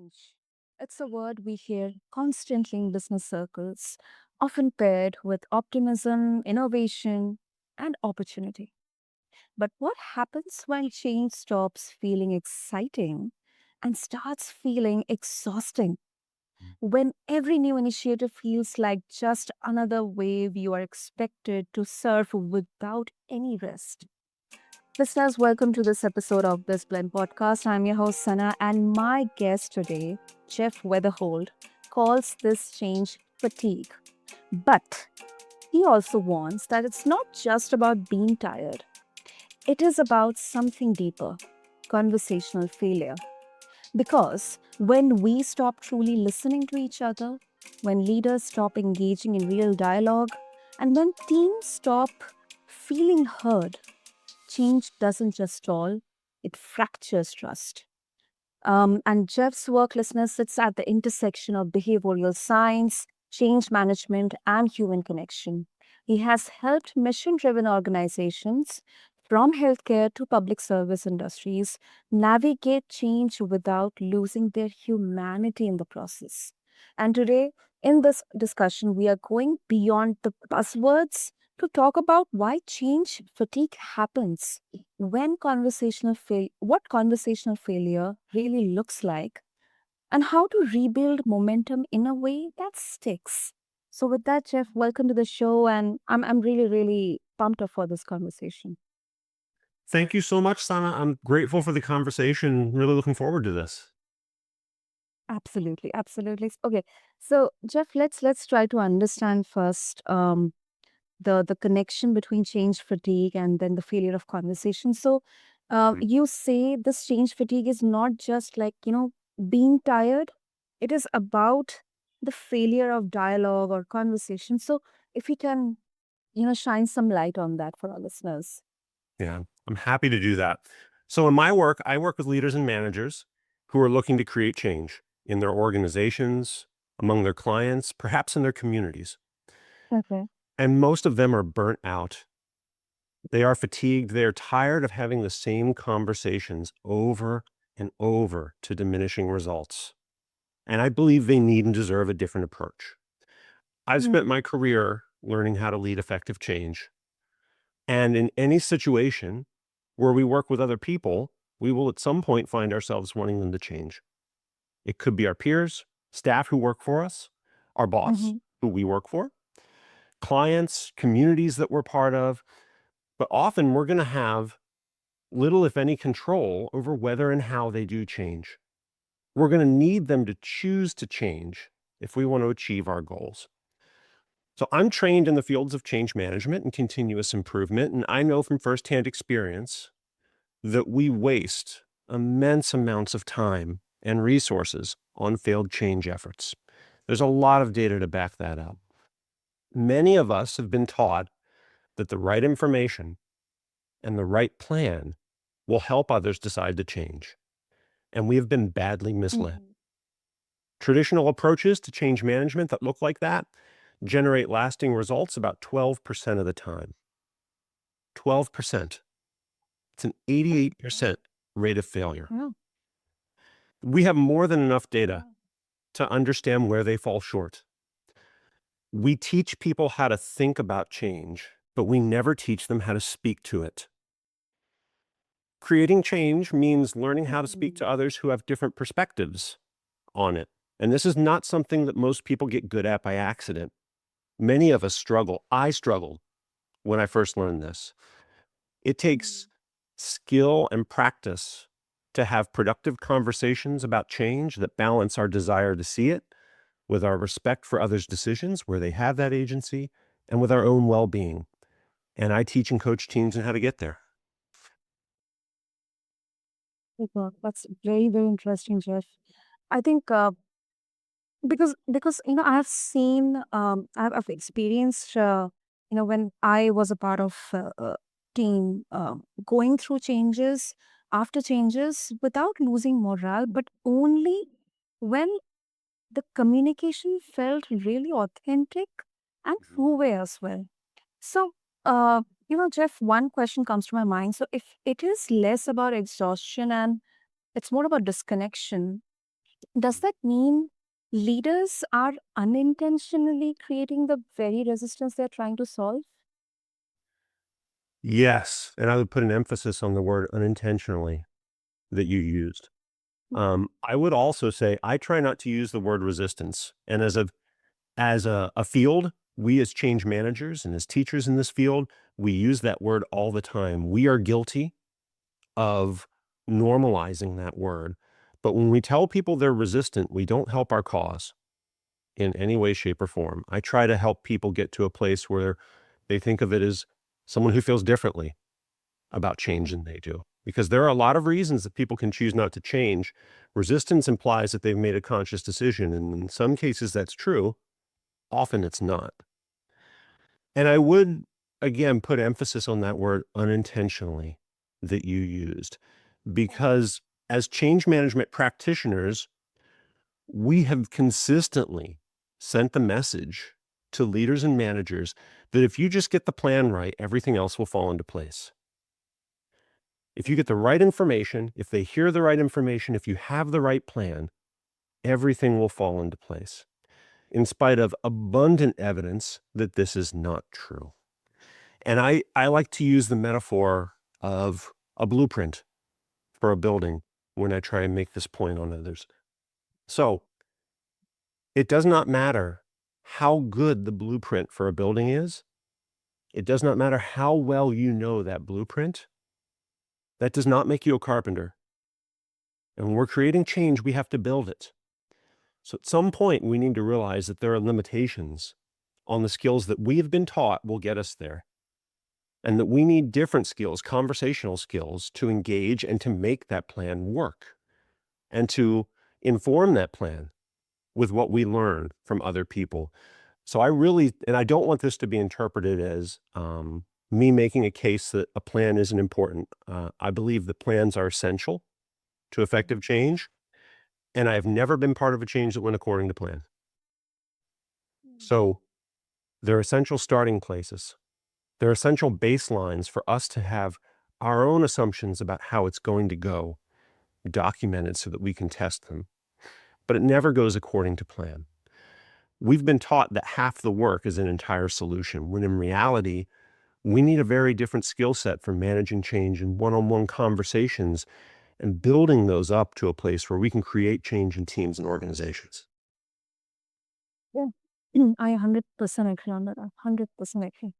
Change. It's a word we hear constantly in business circles, often paired with optimism, innovation, and opportunity. But what happens when change stops feeling exciting and starts feeling exhausting? When every new initiative feels like just another wave you are expected to surf without any rest? Listeners, welcome to this episode of BizBlend Podcast. I'm your host, Sana, and my guest today, Jeff Wetherhold, calls this change fatigue. But he also warns that it's not just about being tired, it is about something deeper: conversational failure. Because when we stop truly listening to each other, when leaders stop engaging in real dialogue, and when teams stop feeling heard, change doesn't just stall, it fractures trust. And Jeff's work, listeners, sits at the intersection of behavioral science, change management, and human connection. He has helped mission driven organizations from healthcare to public service industries navigate change without losing their humanity in the process. And today, in this discussion, we are going beyond the buzzwords to talk about why change fatigue happens, what conversational failure really looks like, and how to rebuild momentum in a way that sticks. So with that, Jeff, welcome to the show, and I'm really really pumped up for this conversation. Thank you so much, Sana. I'm grateful for the conversation. Really looking forward to this. Absolutely, absolutely. Okay, so Jeff, let's try to understand first the connection between change fatigue and then the failure of conversation. So, Mm. you say this change fatigue is not just like being tired; it is about the failure of dialogue or conversation. So, if you can shine some light on that for our listeners. Yeah, I'm happy to do that. So, in my work, I work with leaders and managers who are looking to create change in their organizations, among their clients, perhaps in their communities. Okay. And most of them are burnt out. They are fatigued. They are tired of having the same conversations over and over to diminishing results. And I believe they need and deserve a different approach. I've spent Mm. my career learning how to lead effective change. And in any situation where we work with other people, we will at some point find ourselves wanting them to change. It could be our peers, staff who work for us, our boss Mm-hmm. who we work for, clients, communities that we're part of. But often we're going to have little, if any, control over whether and how they do change. We're going to need them to choose to change if we want to achieve our goals. So I'm trained in the fields of change management and continuous improvement, and I know from firsthand experience that we waste immense amounts of time and resources on failed change efforts. There's a lot of data to back that up. Many of us have been taught that the right information and the right plan will help others decide to change, and we have been badly misled. Mm-hmm. Traditional approaches to change management that look like that generate lasting results about 12% of the time. 12%. It's an 88% rate of failure. Yeah. We have more than enough data to understand where they fall short. We teach people how to think about change, but we never teach them how to speak to it. Creating change means learning how to speak to Mhm. others who have different perspectives on it. And this is not something that most people get good at by accident. Many of us struggle. I struggled when I first learned this. It takes skill and practice to have productive conversations about change that balance our desire to see it with our respect for others' decisions where they have that agency and with our own well-being. And I teach and coach teams on how to get there. Super. That's very, very interesting, Jeff. I think because I have seen I've experienced when I was a part of a team going through changes after changes without losing morale, but only when the communication felt really authentic and two-way as well. So, Jeff, one question comes to my mind. So, if it is less about exhaustion and it's more about disconnection, Does that mean leaders are unintentionally creating the very resistance they're trying to solve? Yes, and I would put an emphasis on the word unintentionally that you used. I would also say I try not to use the word resistance. And as a field, we as change managers and as teachers in this field, we use that word all the time. We are guilty of normalizing that word. But when we tell people they're resistant, we don't help our cause in any way, shape, or form. I try to help people get to a place where they think of it as someone who feels differently about change than they do. Because there are a lot of reasons that people can choose not to change. Resistance implies that they've made a conscious decision. And in some cases, that's true. Often it's not. And I would, again, put emphasis on that word unintentionally that you used, because as change management practitioners, we have consistently sent the message to leaders and managers that if you just get the plan right, everything else will fall into place. If you get the right information, if they hear the right information, if you have the right plan, everything will fall into place, in spite of abundant evidence that this is not true. And I like to use the metaphor of a blueprint for a building when I try and make this point on others. So it does not matter how good the blueprint for a building is. It does not matter how well you know that blueprint. That does not make you a carpenter. And when we're creating change, we have to build it. So at some point, we need to realize that there are limitations on the skills that we have been taught will get us there, and that we need different skills, conversational skills, to engage and to make that plan work and to inform that plan with what we learn from other people. So and I don't want this to be interpreted as me making a case that a plan isn't important. I believe the plans are essential to effective change, and I have never been part of a change that went according to plan. So they're essential starting places. They're essential baselines for us to have our own assumptions about how it's going to go documented so that we can test them. But it never goes according to plan. We've been taught that half the work is an entire solution, when in reality, we need a very different skill set for managing change in one-on-one conversations and building those up to a place where we can create change in teams and organizations. Yeah. I 100% agree on that. 100% agree.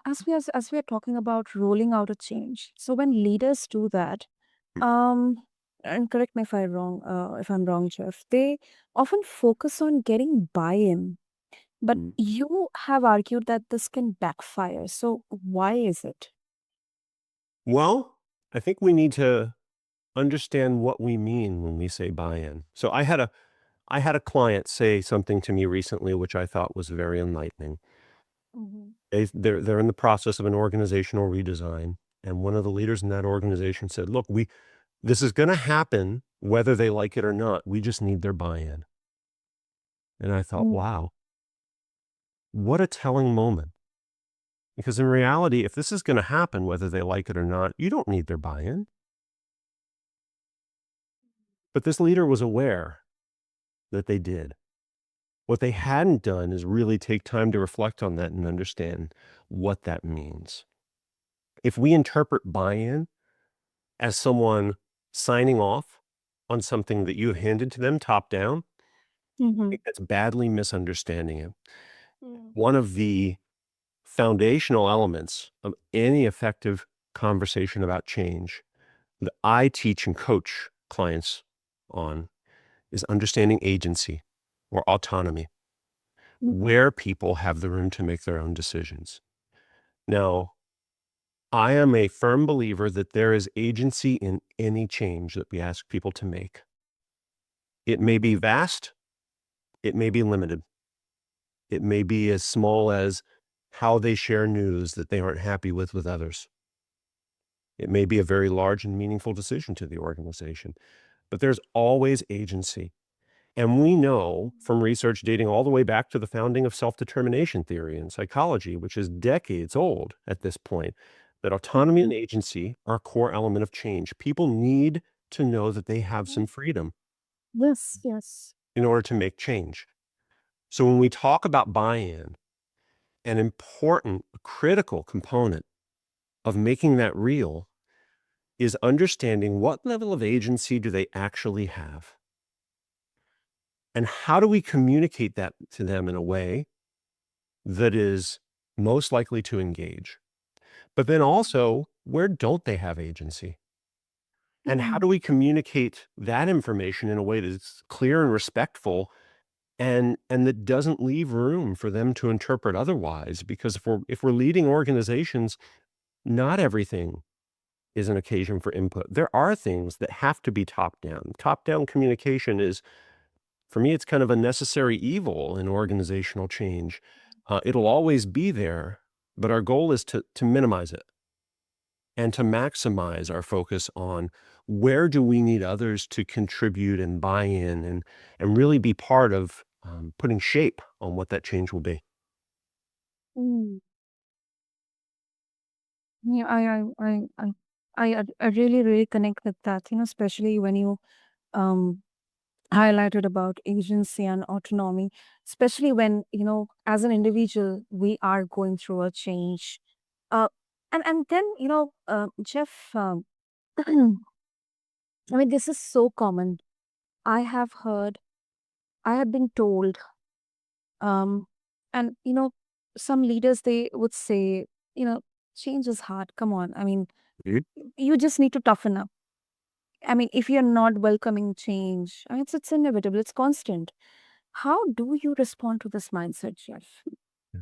As we are talking about rolling out a change, so when leaders do that, um, and correct me if I'm wrong, Jeff, they often focus on getting buy-in, but Mm. you have argued that this can backfire. So why is it? Well, I think we need to understand what we mean when we say buy-in. So I had a client say something to me recently, which I thought was very enlightening. Mhm. They're in the process of an organizational redesign, and one of the leaders in that organization said, "Look, this is going to happen whether they like it or not. We just need their buy-in." And I thought, Mm. wow, what a telling moment. Because in reality, if this is going to happen whether they like it or not, you don't need their buy-in. But this leader was aware that they did. What they hadn't done is really take time to reflect on that and understand what that means. If we interpret buy-in as someone signing off on something that you have handed to them top down, I Mhm. think that's badly misunderstanding it. Mm. One of the foundational elements of any effective conversation about change that I teach and coach clients on is understanding agency or autonomy, Mhm. where people have the room to make their own decisions. Now, I am a firm believer that there is agency in any change that we ask people to make. It may be vast, it may be limited. It may be as small as how they share news that they aren't happy with others. It may be a very large and meaningful decision to the organization, but there's always agency. And we know from research dating all the way back to the founding of self-determination theory in psychology, which is decades old at this point, that autonomy and agency are a core element of change. People need to know that they have Mhm. some freedom Yes, yes. in order to make change. So when we talk about buy-in, an important, critical component of making that real is understanding what level of agency do they actually have? And how do we communicate that to them in a way that is most likely to engage? But then also, where don't they have agency? And how Mm, do we communicate that information in a way that's clear and respectful and that doesn't leave room for them to interpret otherwise? Because if we're leading organizations, not everything is an occasion for input. There are things that have to be top down. Top down communication is, for me, it's kind of a necessary evil in organizational change. It'll always be there, but our goal is to minimize it and to maximize our focus on where do we need others to contribute and buy in and really be part of putting shape on what that change will be. mm. Yeah, I really, really connect with that, especially when you um highlighted about agency and autonomy, especially when, as an individual, we are going through a change. Uh, and then, Jeff, I mean, this is so common. I have heard, I have been told, um, and, some leaders, they would say, you know, change is hard. Come on. I mean, Mhm. you just need to toughen up. I mean, if you're not welcoming change, I mean, it's inevitable, it's constant. How do you respond to this mindset, Jeff? Yeah.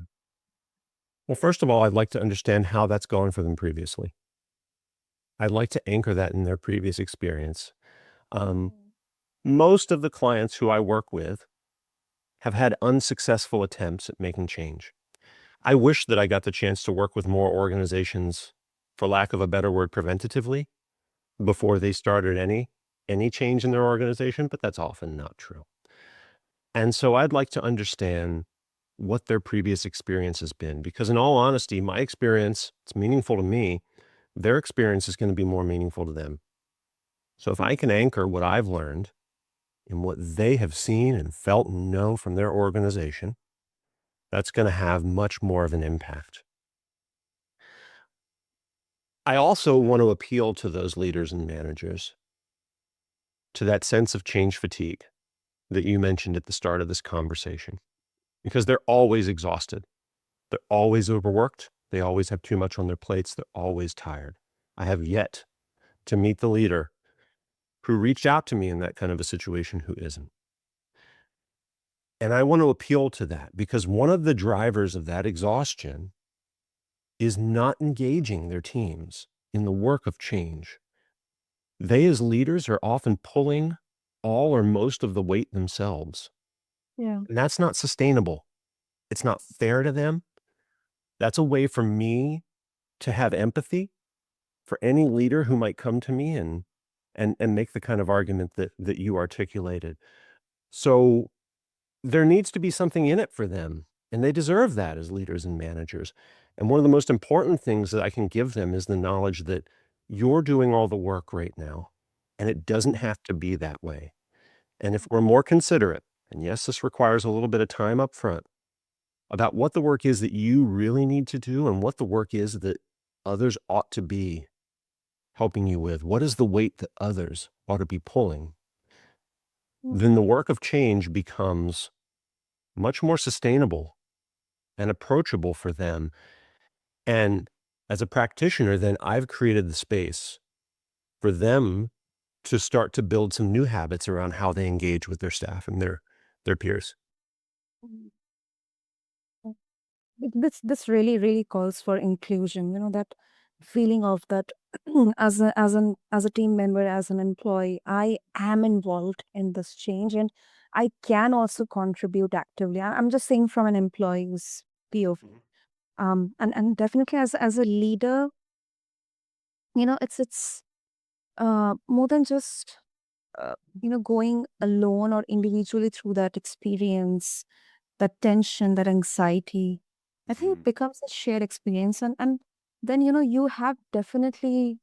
Well, first of all, I'd like to understand how that's gone for them previously. I'd like to anchor that in their previous experience. Um, Mm. Most of the clients who I work with have had unsuccessful attempts at making change. I wish that I got the chance to work with more organizations, for lack of a better word, preventatively before they started any change in their organization, but that's often not true. And so I'd like to understand what their previous experience has been because in all honesty, my experience, it's meaningful to me, their experience is going to be more meaningful to them. So if I can anchor what I've learned in what they have seen and felt and know from their organization, that's going to have much more of an impact. I also want to appeal to those leaders and managers to that sense of change fatigue that you mentioned at the start of this conversation, because they're always exhausted. They're always overworked. They always have too much on their plates. They're always tired. I have yet to meet the leader who reached out to me in that kind of a situation who isn't. And I want to appeal to that because one of the drivers of that exhaustion is not engaging their teams in the work of change. They, as leaders, are often pulling all or most of the weight themselves. Yeah. And that's not sustainable. It's not fair to them. That's a way for me to have empathy for any leader who might come to me and make the kind of argument that you articulated. So there needs to be something in it for them, and they deserve that as leaders and managers. And one of the most important things that I can give them is the knowledge that you're doing all the work right now, and it doesn't have to be that way. And if we're more considerate, and yes, this requires a little bit of time up front, about what the work is that you really need to do and what the work is that others ought to be helping you with, what is the weight that others ought to be pulling, then the work of change becomes much more sustainable and approachable for them. And as a practitioner, then I've created the space for them to start to build some new habits around how they engage with their staff and their peers. Mhm. This really, really calls for inclusion, that feeling of that as a team member, as an employee, I am involved in this change and I can also contribute actively. I'm just saying from an employee's POV. Mhm. And definitely as a leader, it's more than just uh, going alone or individually through that experience, that tension, that anxiety. I think it Mhm. becomes a shared experience, and then you have definitely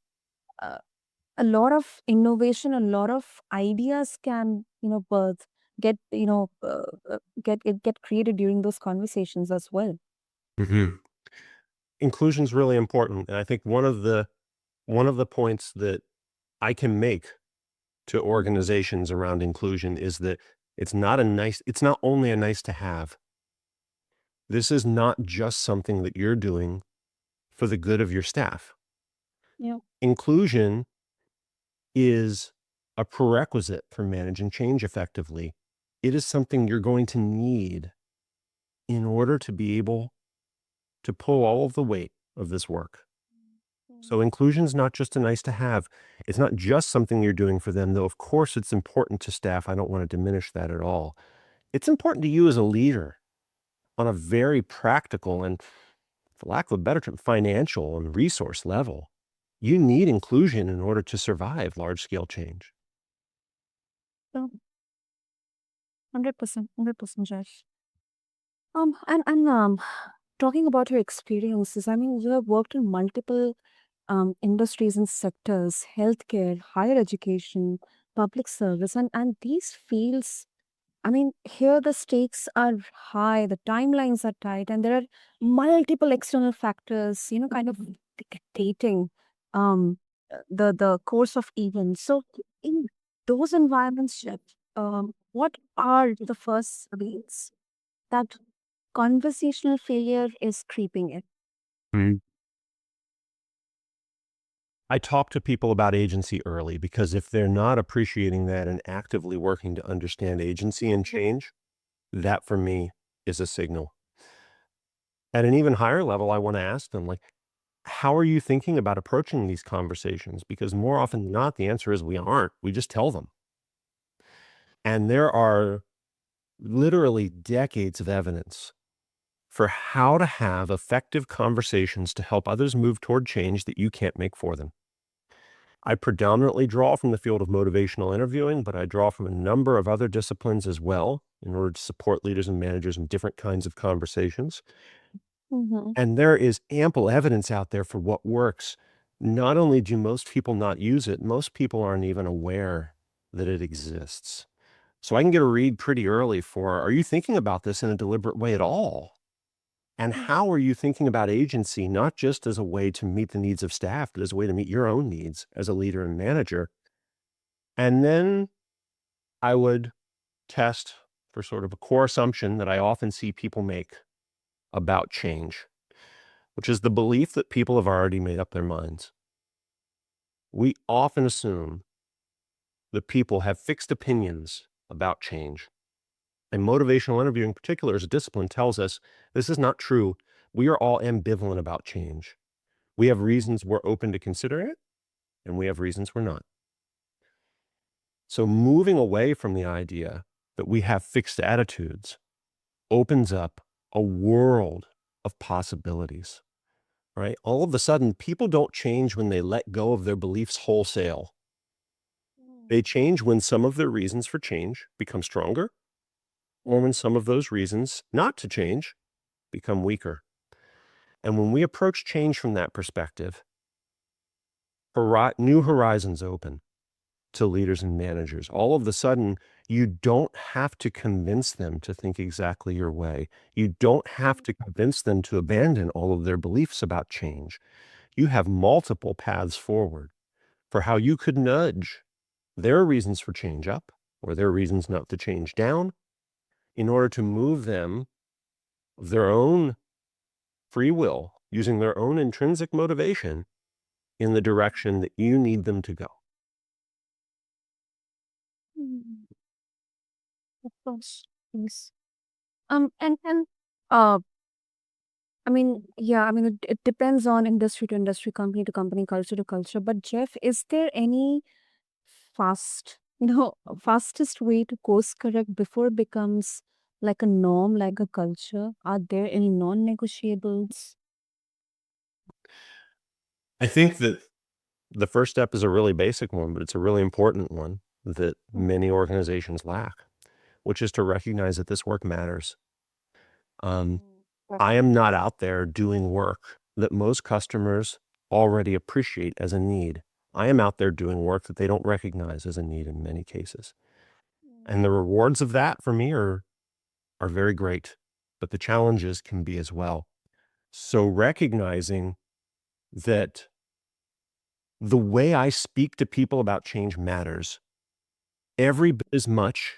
a lot of innovation, a lot of ideas can, birth, get, get created during those conversations as well. Mhm. Inclusion is really important, and I think one of the points that I can make to Mhm. organizations around inclusion is that it's not only a nice to have. This is not just something that you're doing for the good of your staff. Yeah. Inclusion is a prerequisite for managing change effectively. It is something you're going to need in order to be able to pull all of the weight of this work. So Mhm. inclusion is not just a nice to have. It's not just something you're doing for them, though of course it's important to staff. I don't want to diminish that at all. It's important to you as a leader on a very practical and, for lack of a better term, financial and resource level. You need inclusion in order to survive large scale change. So 100%, 100%, Josh. And talking about your experiences, I mean, you have worked in multiple industries and sectors, healthcare, higher education, public service, and these fields. I mean, here the stakes are high, the timelines are tight, and there are multiple external factors, kind of dictating um, the course of events. So, in those environments, Jeff, what are the first signs that conversational failure is creeping in? Mm. I talk to people about agency early because if they're not appreciating that and actively working to understand agency and change, that for me is a signal. At an even higher level, I want to ask them, like, how are you thinking about approaching these conversations? Because more often than not, the answer is we aren't. We just tell them. And there are literally decades of evidence for how to have effective conversations to help others move toward change that you can't make for them. I predominantly draw from the field of motivational interviewing, but I draw from a number of other disciplines as well in order to support leaders and managers in different kinds of conversations. Mm-hmm. And there is ample evidence out there for what works. Not only do most people not use it, most people aren't even aware that it exists. So I can get a read pretty early for, are you thinking about this in a deliberate way at all? And how are you thinking about agency, not just as a way to meet the needs of staff, but as a way to meet your own needs as a leader and manager? And then I would test for sort of a core assumption that I often see people make about change, which is the belief that people have already made up their minds. We often assume that people have fixed opinions about change. And motivational interviewing, in particular, as a discipline, tells us this is not true. We are all ambivalent about change. We have reasons we're open to consider it, and we have reasons we're not. So moving away from the idea that we have fixed attitudes opens up a world of possibilities, right? All of a sudden, people don't change when they let go of their beliefs wholesale. They change when some of their reasons for change become stronger, or when some of those reasons not to change become weaker. And when we approach change from that perspective, new horizons open to leaders and managers. All of a sudden, you don't have to convince them to think exactly your way. You don't have to convince them to abandon all of their beliefs about change. You have multiple paths forward for how you could nudge their reasons for change up or their reasons not to change down in order to move them of their own free will, using their own intrinsic motivation in the direction that you need them to go. Mm, of course. Yes. And uh, I mean, yeah, I mean, it depends on industry to industry, company to company, culture to culture. But Jeff, is there any fastest way to course correct before it becomes like a norm, like a culture? Are there any non-negotiables? I think that the first step is a really basic one, but it's a really important one that many organizations lack, which is to recognize that this work matters. Um, I am not out there doing work that most customers already appreciate as a need. I am out there doing work that they don't recognize as a need in many cases. And the rewards of that for me are very great, but the challenges can be as well. So recognizing that the way I speak to people about change matters every bit as much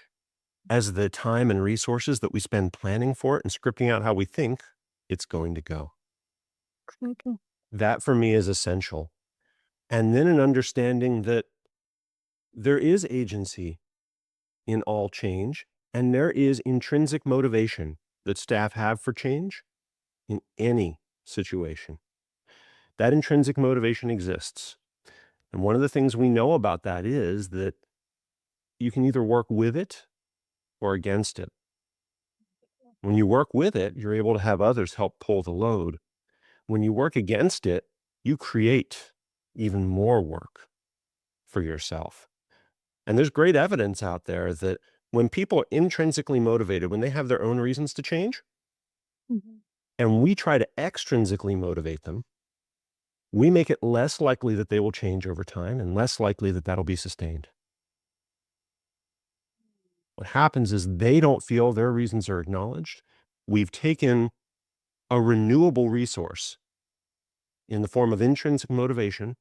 as the time and resources that we spend planning for it and scripting out how we think it's going to go. Okay. That for me is essential. And then an understanding that there is agency in all change and there is intrinsic motivation that staff have for change in any situation. That intrinsic motivation exists. And one of the things we know about that is that you can either work with it or against it. When you work with it, you're able to have others help pull the load. When you work against it, you create even more work for yourself. And there's great evidence out there that when people are intrinsically motivated, when they have their own reasons to change, Mhm. and we try to extrinsically motivate them, we make it less likely that they will change over time and less likely that that'll be sustained. What happens is they don't feel their reasons are acknowledged. We've taken a renewable resource in the form of intrinsic motivation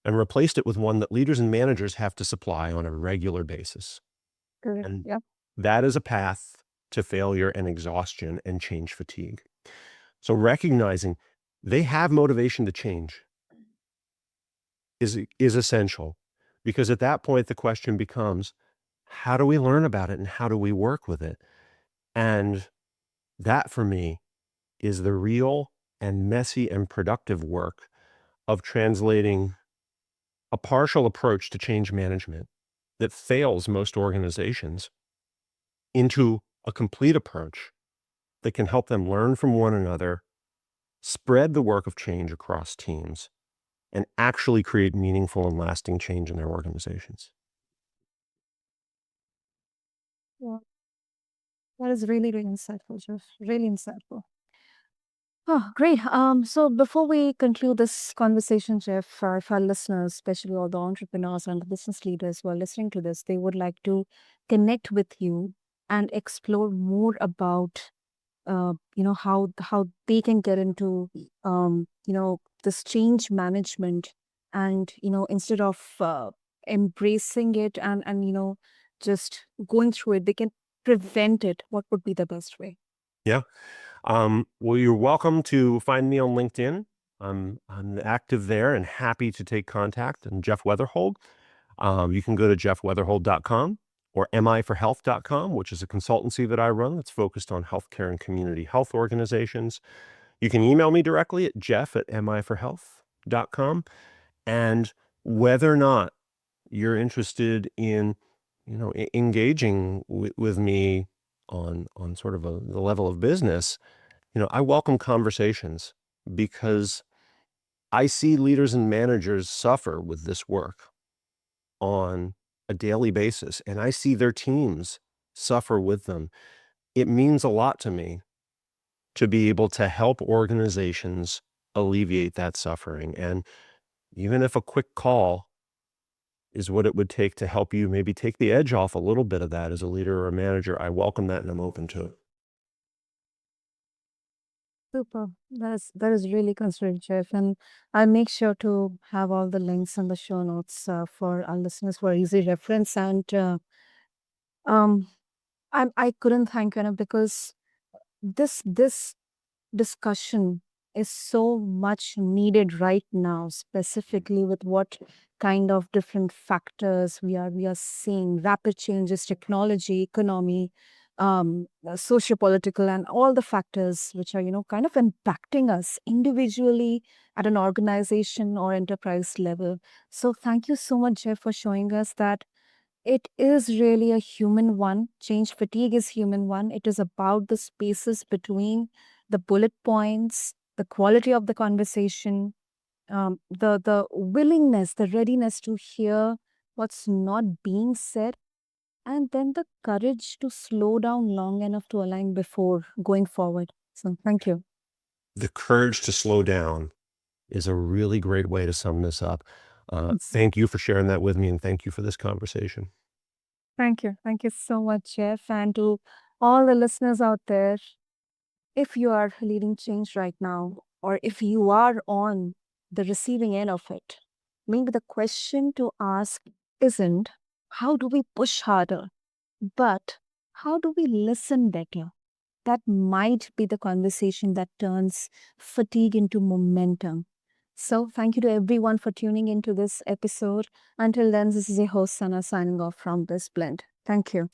and replaced it with one that leaders and managers have to supply on a regular basis. Correct. And Yeah. that is a path to failure and exhaustion and change fatigue. So recognizing they have motivation to change is essential, because at that point, the question becomes, how do we learn about it and how do we work with it? And that for me is the real and messy and productive work of translating a partial approach to change management that fails most organizations into a complete approach that can help them learn from one another, spread the work of change across teams, and actually create meaningful and lasting change in their organizations. Yeah. That is really, really insightful, Jeff. Really insightful. Oh, great. So before we conclude this conversation, Jeff, if our listeners, especially all the entrepreneurs and the business leaders who are listening to this, they would like to connect with you and explore more about, how they can get into, this change management, and instead of embracing it and just going through it, they can prevent it. What would be the best way? Yeah. Well, you're welcome to find me on LinkedIn. I'm active there and happy to take contact. I'm Jeff Wetherhold. You can go to jeffwetherhold.com or miforhealth.com, which is a consultancy that I run that's focused on healthcare and community health organizations. You can email me directly at jeff@miforhealth.com. And whether or not you're interested in, engaging with me on sort of the level of business, I welcome conversations because I see leaders and managers suffer with this work on a daily basis, and I see their teams suffer with them. It means a lot to me to be able to help organizations alleviate that suffering. And even if a quick call is what it would take to help you maybe take the edge off a little bit of that as a leader or a manager, I welcome that and I'm open to it. Super. That is really considerate, Jeff. And I'll make sure to have all the links in the show notes for our listeners for easy reference. And um, I couldn't thank you enough, because this discussion is so much needed right now, specifically with what kind of different factors we are seeing: rapid changes, technology, economy, socio-political, and all the factors which are kind of impacting us individually at an organization or enterprise level. So thank you so much, Jeff, for showing us that it is really a human one. Change fatigue is human one. It is about the spaces between the bullet points, the quality of the conversation, the willingness, the readiness to hear what's not being said, and then the courage to slow down long enough to align before going forward. So thank you. The courage to slow down is a really great way to sum this up. Thank you for sharing that with me, and thank you for this conversation. Thank you. Thank you so much, Jeff. And to all the listeners out there, if you are leading change right now, or if you are on the receiving end of it, maybe the question to ask isn't how do we push harder, but how do we listen better? That might be the conversation that turns fatigue into momentum. So, thank you to everyone for tuning into this episode. Until then, this is your host, Sana, signing off from BizBlend. Thank you.